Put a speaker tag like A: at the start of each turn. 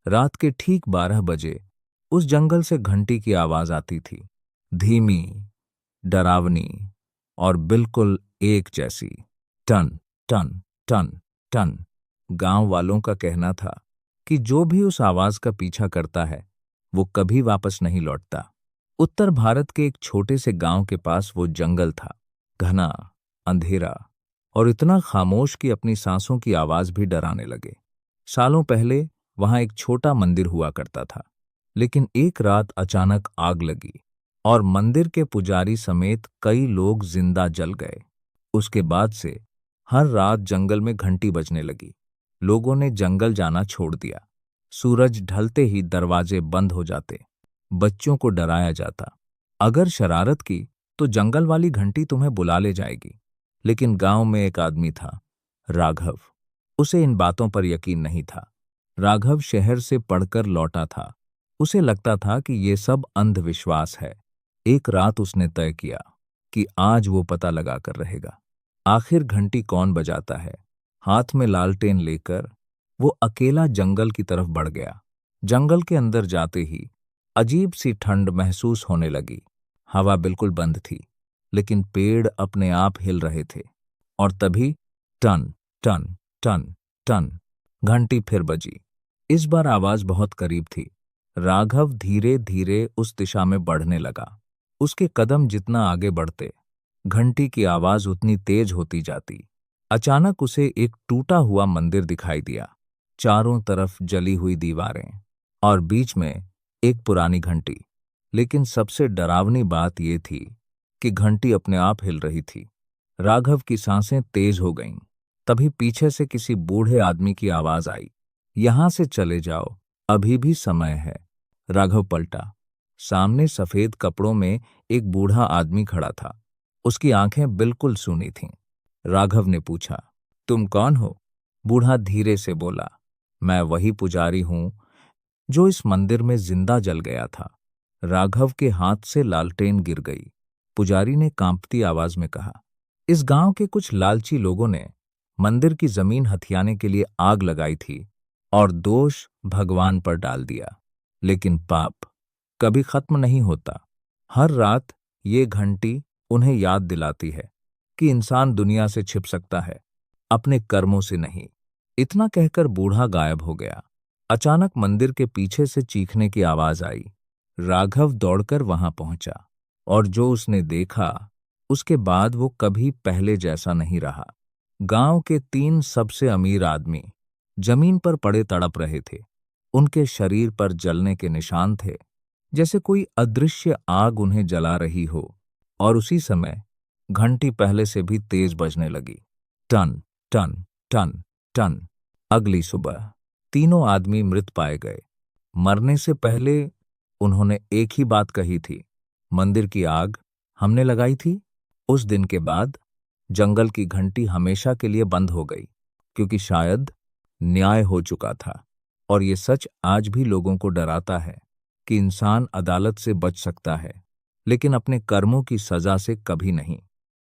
A: रात के ठीक 12 बजे उस जंगल से घंटी की आवाज आती थी, धीमी, डरावनी और बिल्कुल एक जैसी। टन टन टन टन। गांव वालों का कहना था कि जो भी उस आवाज का पीछा करता है वो कभी वापस नहीं लौटता। उत्तर भारत के एक छोटे से गांव के पास वो जंगल था, घना, अंधेरा और इतना खामोश कि अपनी सांसों की आवाज भी डराने लगे। सालों पहले वहां एक छोटा मंदिर हुआ करता था, लेकिन एक रात अचानक आग लगी और मंदिर के पुजारी समेत कई लोग जिंदा जल गए। उसके बाद से हर रात जंगल में घंटी बजने लगी। लोगों ने जंगल जाना छोड़ दिया। सूरज ढलते ही दरवाजे बंद हो जाते। बच्चों को डराया जाता, अगर शरारत की तो जंगल वाली घंटी तुम्हें बुला ले जाएगी। लेकिन गांव में एक आदमी था, राघव। उसे इन बातों पर यकीन नहीं था। राघव शहर से पढ़कर लौटा था। उसे लगता था कि ये सब अंधविश्वास है। एक रात उसने तय किया कि आज वो पता लगा कर रहेगा, आखिर घंटी कौन बजाता है। हाथ में लालटेन लेकर वो अकेला जंगल की तरफ बढ़ गया। जंगल के अंदर जाते ही अजीब सी ठंड महसूस होने लगी। हवा बिल्कुल बंद थी, लेकिन पेड़ अपने आप हिल रहे थे। और तभी टन टन टन टन घंटी फिर बजी। इस बार आवाज बहुत करीब थी। राघव धीरे धीरे उस दिशा में बढ़ने लगा। उसके कदम जितना आगे बढ़ते, घंटी की आवाज उतनी तेज होती जाती। अचानक उसे एक टूटा हुआ मंदिर दिखाई दिया। चारों तरफ जली हुई दीवारें और बीच में एक पुरानी घंटी। लेकिन सबसे डरावनी बात यह थी कि घंटी अपने आप हिल रही थी। राघव की सांसें तेज हो गईं। तभी पीछे से किसी बूढ़े आदमी की आवाज आई, यहां से चले जाओ, अभी भी समय है। राघव पलटा। सामने सफेद कपड़ों में एक बूढ़ा आदमी खड़ा था। उसकी आंखें बिल्कुल सूनी थीं। राघव ने पूछा, तुम कौन हो? बूढ़ा धीरे से बोला, मैं वही पुजारी हूं जो इस मंदिर में जिंदा जल गया था। राघव के हाथ से लालटेन गिर गई। पुजारी ने कांपती आवाज में कहा, इस गांव के कुछ लालची लोगों ने मंदिर की जमीन हथियाने के लिए आग लगाई थी और दोष भगवान पर डाल दिया। लेकिन पाप कभी खत्म नहीं होता। हर रात ये घंटी उन्हें याद दिलाती है कि इंसान दुनिया से छिप सकता है, अपने कर्मों से नहीं। इतना कहकर बूढ़ा गायब हो गया। अचानक मंदिर के पीछे से चीखने की आवाज आई। राघव दौड़कर वहां पहुंचा और जो उसने देखा, उसके बाद वो कभी पहले जैसा नहीं रहा। गांव के 3 सबसे अमीर आदमी जमीन पर पड़े तड़प रहे थे। उनके शरीर पर जलने के निशान थे, जैसे कोई अदृश्य आग उन्हें जला रही हो। और उसी समय घंटी पहले से भी तेज बजने लगी। टन टन टन टन। अगली सुबह तीनों आदमी मृत पाए गए। मरने से पहले उन्होंने एक ही बात कही थी, मंदिर की आग हमने लगाई थी। उस दिन के बाद जंगल की घंटी हमेशा के लिए बंद हो गई, क्योंकि शायद न्याय हो चुका था। और ये सच आज भी लोगों को डराता है कि इंसान अदालत से बच सकता है, लेकिन अपने कर्मों की सजा से कभी नहीं।